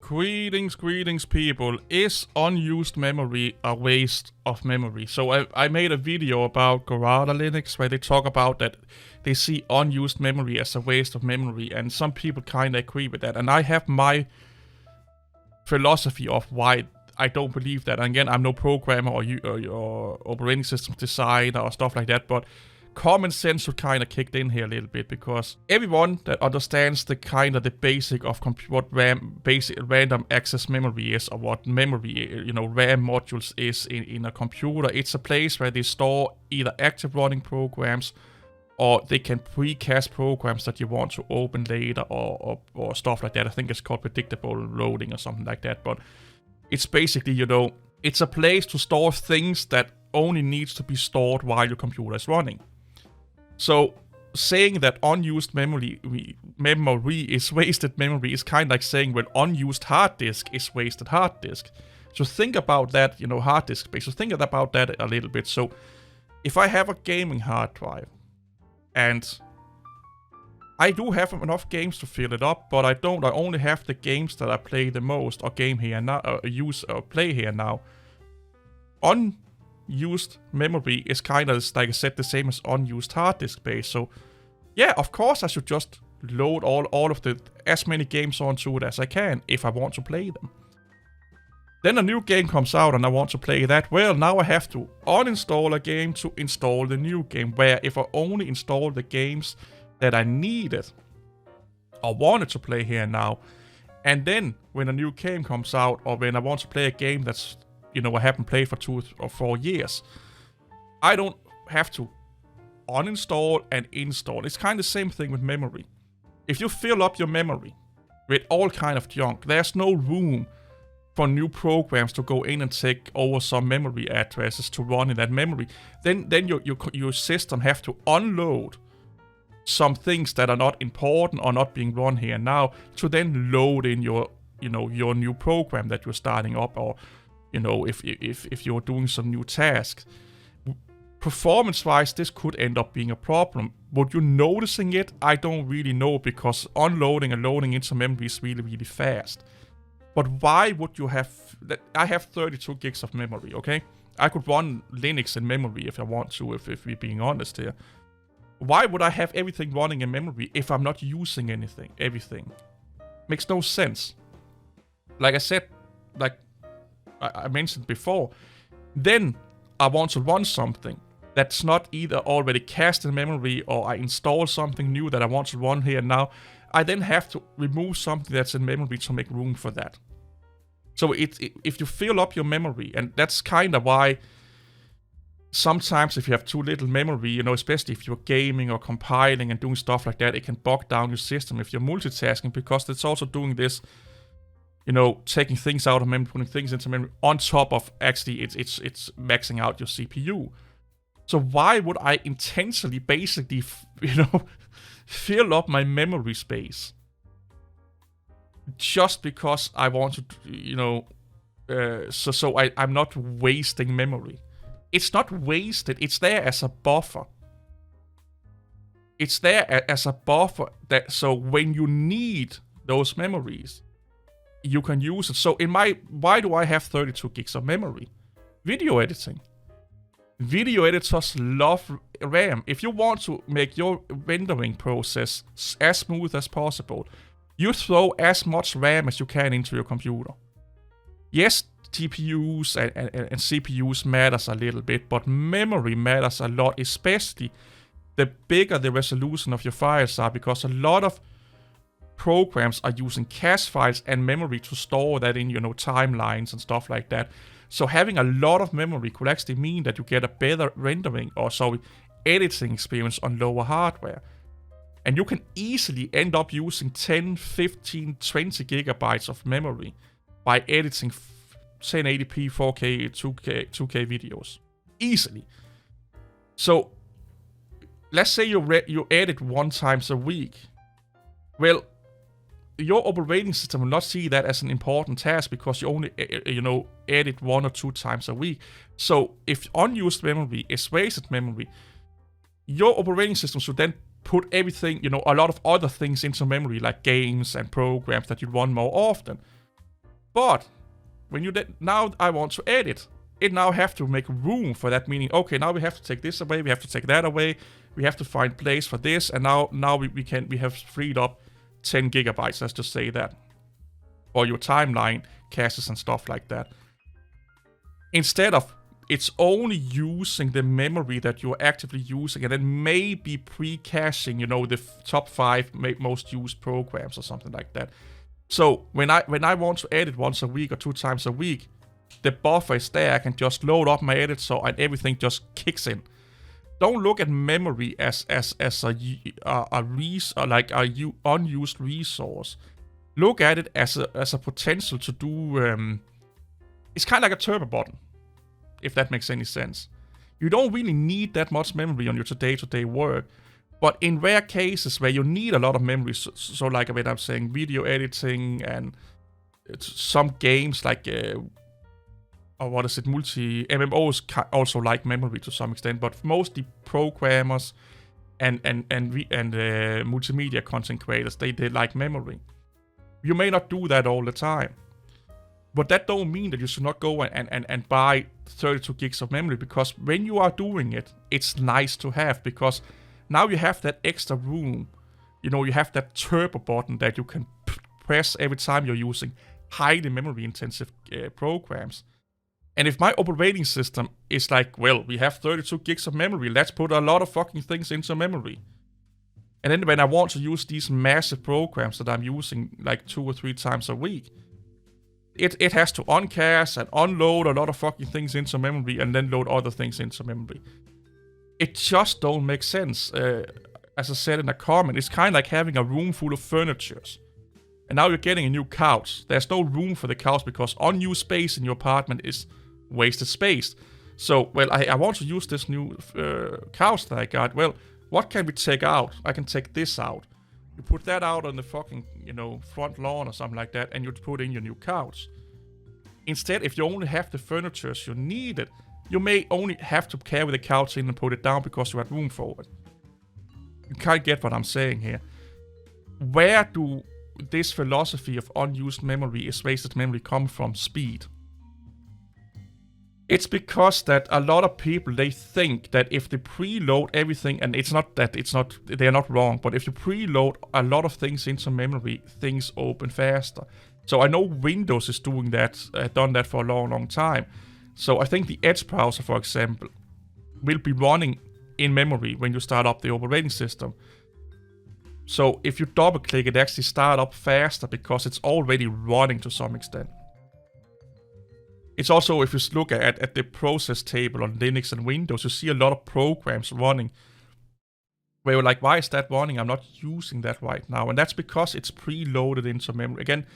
Greetings, people. Is unused memory a waste of memory? So I made a video about Gorilla Linux where they talk about that they see unused memory as a waste of memory, and some people kind of agree with that. And I have my philosophy of why I don't believe that. And again, I'm no programmer or operating system designer or stuff like that, but common sense should kind of kicked in here a little bit, because everyone that understands the basic of what basic random access memory is, or what memory, RAM modules is in a computer. It's a place where they store either active running programs, or they can precast programs that you want to open later, or stuff like that. I think it's called predictable loading or something like that. But it's basically, it's a place to store things that only needs to be stored while your computer is running. So saying that unused memory is wasted memory is kind of like saying, well, unused hard disk is wasted hard disk. So think about that, hard disk space. So think about that a little bit. So if I have a gaming hard drive, and I do have enough games to fill it up, but I don't. I only have the games that I play the most, or game here now, or play here now. Unused memory is kind of, like I said, the same as unused hard disk space. So yeah, of course I should just load all of as many games onto it as I can if I want to play them. Then a new game comes out and I want to play that. Well, now I have to uninstall a game to install the new game, where if I only install the games that I needed or wanted to play here now, and then when a new game comes out, or when I want to play a game that's, I haven't played for 2 or 4 years, I don't have to uninstall and install. It's kind of the same thing with memory. If you fill up your memory with all kind of junk, there's no room for new programs to go in and take over some memory addresses to run in that memory. Then your system have to unload some things that are not important or not being run here now, to then load in your new program that you're starting up, or if you're doing some new tasks. Performance-wise, this could end up being a problem. Would you noticing it? I don't really know, because unloading and loading into memory is really, really fast. But why would you have that? I have 32 gigs of memory, okay? I could run Linux in memory if I want to, if we're being honest here. Why would I have everything running in memory if I'm not using everything? Makes no sense. Like I said, like I mentioned before, then I want to run something that's not either already cached in memory, or I install something new that I want to run here now. I then have to remove something that's in memory to make room for that. So if you fill up your memory, and that's kind of why sometimes if you have too little memory, especially if you're gaming or compiling and doing stuff like that, it can bog down your system if you're multitasking, because it's also doing this, taking things out of memory, putting things into memory, on top of actually it's maxing out your CPU. So why would I intentionally basically, fill up my memory space just because I want to, so I'm not wasting memory? It's not wasted. It's there as a buffer. It's there as a buffer so when you need those memories, you can use it. So why do I have 32 gigs of memory? Video editing. Video editors love RAM. If you want to make your rendering process as smooth as possible, you throw as much RAM as you can into your computer. Yes, TPUs and CPUs matters a little bit, but memory matters a lot, especially the bigger the resolution of your files are, because a lot of programs are using cache files and memory to store that in, timelines and stuff like that. So having a lot of memory could actually mean that you get a better rendering, or editing experience on lower hardware. And you can easily end up using 10, 15, 20 gigabytes of memory by editing 1080p, 4K, 2K videos. Easily. So let's say you edit 1 time a week. Well, your operating system will not see that as an important task, because you only, edit 1 or 2 times a week. So if unused memory is wasted memory, your operating system should then put everything, a lot of other things into memory, like games and programs that you run more often. But when now I want to edit, it now have to make room for that, meaning, okay, now we have to take this away, we have to take that away, we have to find place for this, and now we have freed up 10 gigabytes, let's just say that, for your timeline caches and stuff like that. Instead of it's only using the memory that you're actively using, and then maybe pre-caching, the top 5 most used programs or something like that. So when I want to edit once a week or 2 times a week, the buffer is there. I can just load up my editor and everything just kicks in. Don't look at memory as a unused resource. Look at it as a potential to do. It's kind of like a turbo button, if that makes any sense. You don't really need that much memory on your day-to-day work, but in rare cases where you need a lot of memory, so like when I'm saying video editing and some games like MMOs also like memory to some extent, but mostly programmers and multimedia content creators, they like memory. You may not do that all the time, but that don't mean that you should not go and buy 32 gigs of memory, because when you are doing it, it's nice to have, because now you have that extra room. You have that turbo button that you can press every time you're using highly memory intensive programs. And if my operating system is like, well, we have 32 gigs of memory, let's put a lot of fucking things into memory. And then when I want to use these massive programs that I'm using like 2 or 3 times a week, it has to uncache and unload a lot of fucking things into memory and then load other things into memory. It just don't make sense. As I said in a comment, it's kind of like having a room full of furniture. And now you're getting a new couch. There's no room for the couch because unused space in your apartment is wasted space. So, well, I want to use this new couch that I got. Well, what can we take out? I can take this out. You put that out on the fucking, front lawn or something like that, and you put in your new couch. Instead, if you only have the furniture you need it, you may only have to carry the couch in and put it down because you have room for it. You can't get what I'm saying here. Where do this philosophy of unused memory is wasted memory come from? Speed. It's because that a lot of people, they think that if they preload everything, and they're not wrong, but if you preload a lot of things into memory, things open faster. So I know Windows is doing that, done that for a long, long time. So I think the Edge browser, for example, will be running in memory when you start up the operating system. So if you double click, it actually starts up faster because it's already running to some extent. It's also, if you look at the process table on Linux and Windows, you see a lot of programs running where you're like, why is that running? I'm not using that right now. And that's because it's preloaded into memory. Again,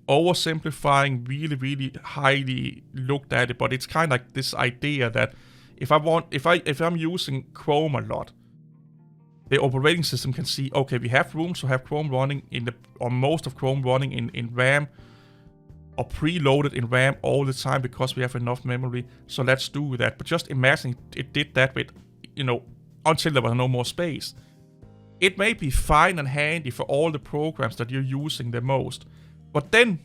oversimplifying, really, really highly looked at it, but it's kind of like this idea that if I'm using Chrome a lot, the operating system can see, okay, we have room to have Chrome running or most of Chrome running in RAM, or preloaded in RAM all the time because we have enough memory, so let's do that. But just imagine it did that with, until there was no more space. It may be fine and handy for all the programs that you're using the most, but then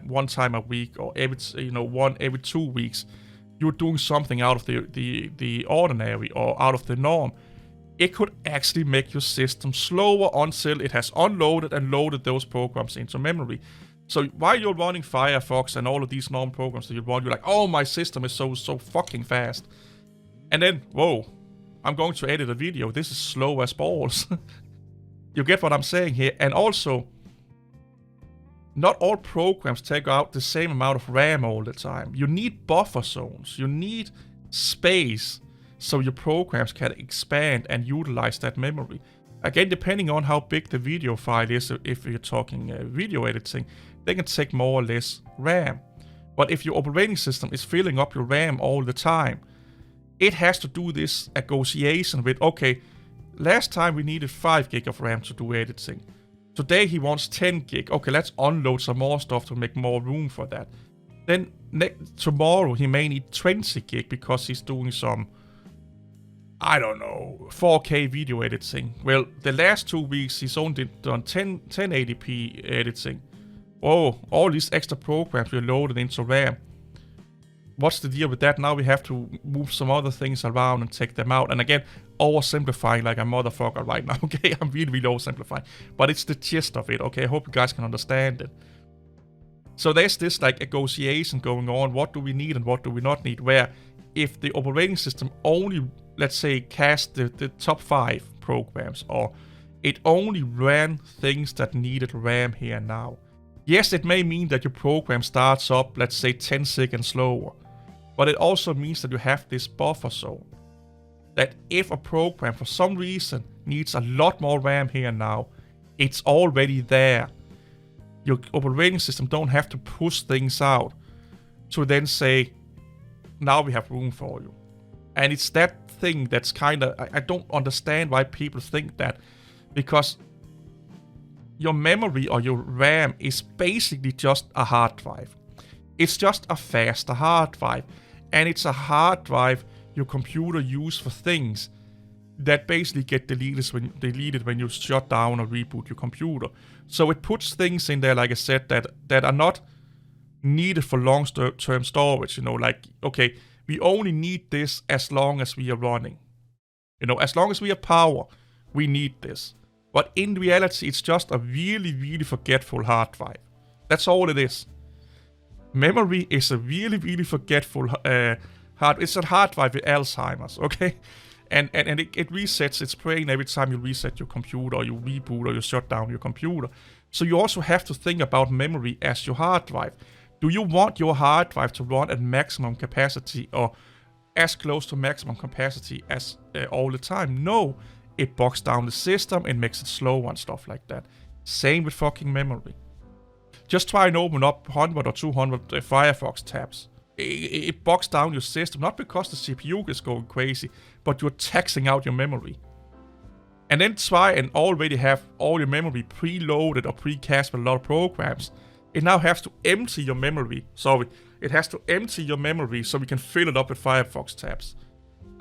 one time a week, or every 2 weeks, you're doing something out of the ordinary or out of the norm. It could actually make your system slower until it has unloaded and loaded those programs into memory. So while you're running Firefox and all of these normal programs that you run, you're like, oh, my system is so fucking fast. And then, whoa, I'm going to edit a video. This is slow as balls. You get what I'm saying here? And also, not all programs take out the same amount of RAM all the time. You need buffer zones. You need space so your programs can expand and utilize that memory. Again, depending on how big the video file is, if you're talking video editing, they can take more or less RAM. But if your operating system is filling up your RAM all the time, it has to do this negotiation with, okay, last time we needed 5 gig of RAM to do editing. Today he wants 10 gig. Okay, let's unload some more stuff to make more room for that. Then tomorrow he may need 20 gig because he's doing some, 4K video editing. Well, the last 2 weeks he's only done 1080p editing. oh, all these extra programs we loaded into RAM. What's the deal with that? Now we have to move some other things around and take them out. And again, oversimplifying like a motherfucker right now, okay? I'm really oversimplifying. But it's the gist of it, okay? I hope you guys can understand it. So there's this like negotiation going on. What do we need and what do we not need? Where if the operating system only, let's say, cached the top 5 programs, or it only ran things that needed RAM here and now. Yes, it may mean that your program starts up, let's say, 10 seconds slower. But it also means that you have this buffer zone. That if a program for some reason needs a lot more RAM here and now, it's already there. Your operating system don't have to push things out to then say, now we have room for you. And it's that thing that's kind of, I don't understand why people think that, because your memory or your RAM is basically just a hard drive. It's just a faster hard drive. And it's a hard drive your computer uses for things that basically get deleted when you shut down or reboot your computer. So it puts things in there, like I said, that are not needed for long-term storage. You know, like, okay, we only need this as long as we are running. You know, as long as we have power, we need this. But in reality, it's just a really, really forgetful hard drive. That's all it is. Memory is a really, really forgetful it's a hard drive with Alzheimer's, okay? And it resets its brain every time you reset your computer, or you reboot, or you shut down your computer. So you also have to think about memory as your hard drive. Do you want your hard drive to run at maximum capacity, or as close to maximum capacity as all the time? No. It bogs down the system and makes it slower and stuff like that. Same with fucking memory. Just try and open up 100 or 200 Firefox tabs. It bogs down your system, not because the CPU is going crazy, but you're taxing out your memory. And then try and already have all your memory preloaded or pre-cached with a lot of programs. It now has to empty your memory. It has to empty your memory so we can fill it up with Firefox tabs.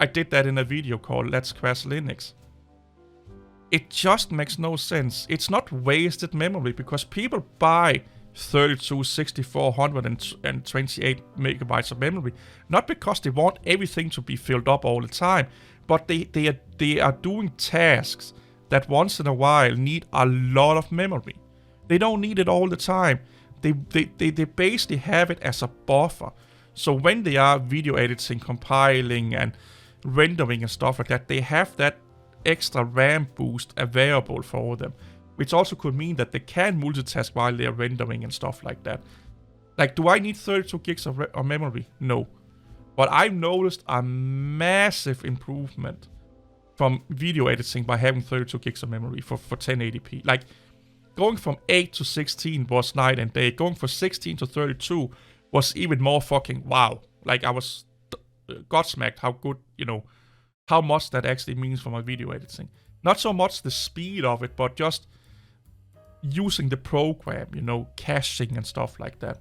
I did that in a video called Let's Crash Linux. It just makes no sense. It's not wasted memory, because people buy 32, 64, 128 megabytes of memory, not because they want everything to be filled up all the time, but they are doing tasks that once in a while need a lot of memory. They don't need it all the time. They basically have it as a buffer. So when they are video editing, compiling, and rendering and stuff like that, they have that extra RAM boost available for them, which also could mean that they can multitask while they're rendering and stuff like that. Like, do I need 32 gigs of memory? No. But I've noticed a massive improvement from video editing by having 32 gigs of memory for 1080p. Like, going from 8 to 16 was night and day. Going from 16 to 32 was even more fucking wow. Like, I was godsmacked how good, how much that actually means for my video editing. Not so much the speed of it, but just using the program, caching and stuff like that.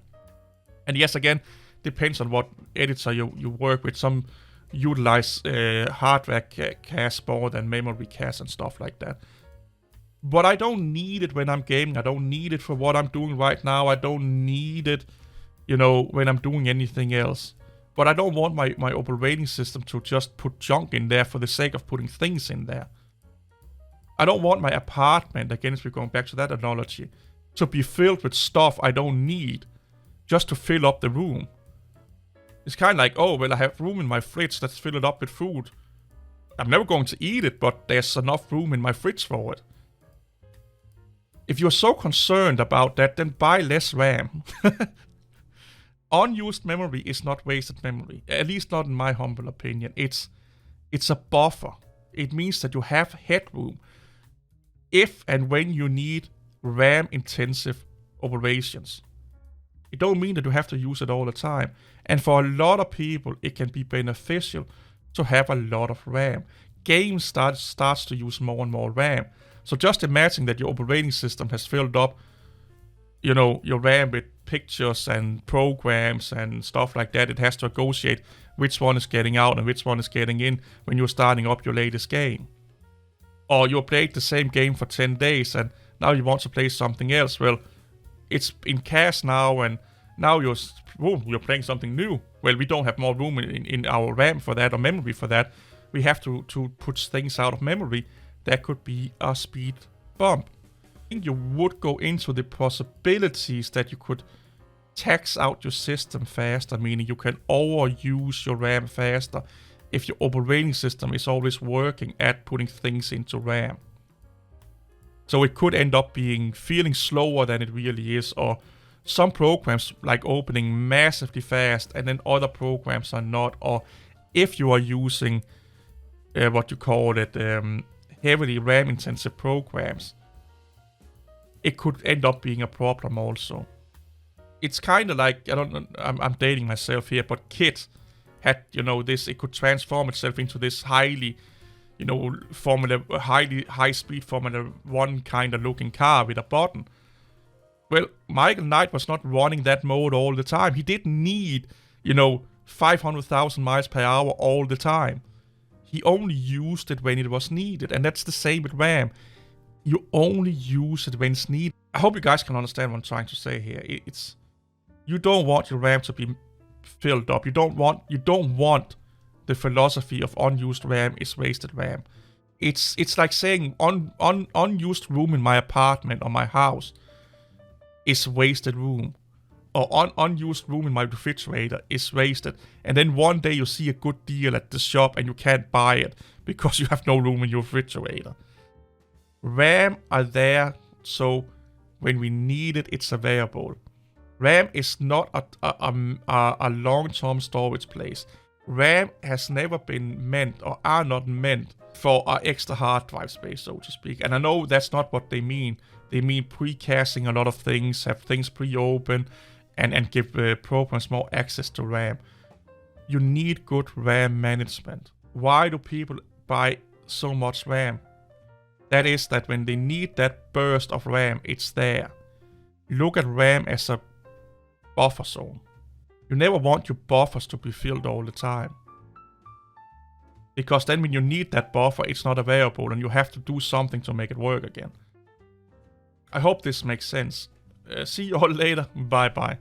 And yes, again, depends on what editor you work with. Some utilize hardware cache more than memory cache and stuff like that. But I don't need it when I'm gaming. I don't need it for what I'm doing right now. I don't need it, when I'm doing anything else. But I don't want my operating system to just put junk in there for the sake of putting things in there. I don't want my apartment, again, if we're going back to that analogy, to be filled with stuff I don't need just to fill up the room. It's kind of like, oh, well, I have room in my fridge, let's fill it up with food. I'm never going to eat it, but there's enough room in my fridge for it. If you're so concerned about that, then buy less RAM. Unused memory is not wasted memory, at least not in my humble opinion. It's a buffer. It means that you have headroom if and when you need RAM-intensive operations. It don't mean that you have to use it all the time. And for a lot of people, it can be beneficial to have a lot of RAM. Games starts to use more and more RAM. So just imagine that your operating system has filled up, your RAM with pictures and programs and stuff like that. It has to negotiate which one is getting out and which one is getting in when you're starting up your latest game. Or you played the same game for 10 days and now you want to play something else. Well, it's in cache now, and now you're playing something new. Well, we don't have more room in our RAM for that or memory for that. We have to put things out of memory. That could be a speed bump. I think you would go into the possibilities that you could tax out your system faster, meaning you can overuse your RAM faster if your operating system is always working at putting things into RAM. So it could end up feeling slower than it really is, or some programs like opening massively fast and then other programs are not, or if you are using what you call it, heavily RAM intensive programs, it could end up being a problem also. It's kind of like, I'm dating myself here, but Kit had, this, it could transform itself into this highly, high speed Formula 1 kind of looking car with a button. Well, Michael Knight was not running that mode all the time. He didn't need, 500,000 miles per hour all the time. He only used it when it was needed, and that's the same with RAM. You only use it when it's needed. I hope you guys can understand what I'm trying to say here. You don't want your RAM to be filled up. You don't want the philosophy of unused RAM is wasted RAM. It's like saying unused room in my apartment or my house is wasted room, or unused room in my refrigerator is wasted, and then one day you see a good deal at the shop and you can't buy it because you have no room in your refrigerator. RAM are there so when we need it, it's available. RAM is not a long-term storage place. RAM has never been meant, or are not meant, for our extra hard drive space, so to speak. And I know that's not what they mean. They mean pre-caching a lot of things, have things pre-open, and give programs more access to RAM. You need good RAM management. Why do people buy so much RAM? That is that when they need that burst of RAM, it's there. Look at RAM as a buffer zone. You never want your buffers to be filled all the time, because then when you need that buffer, it's not available and you have to do something to make it work again. I hope this makes sense. See you all later. Bye bye.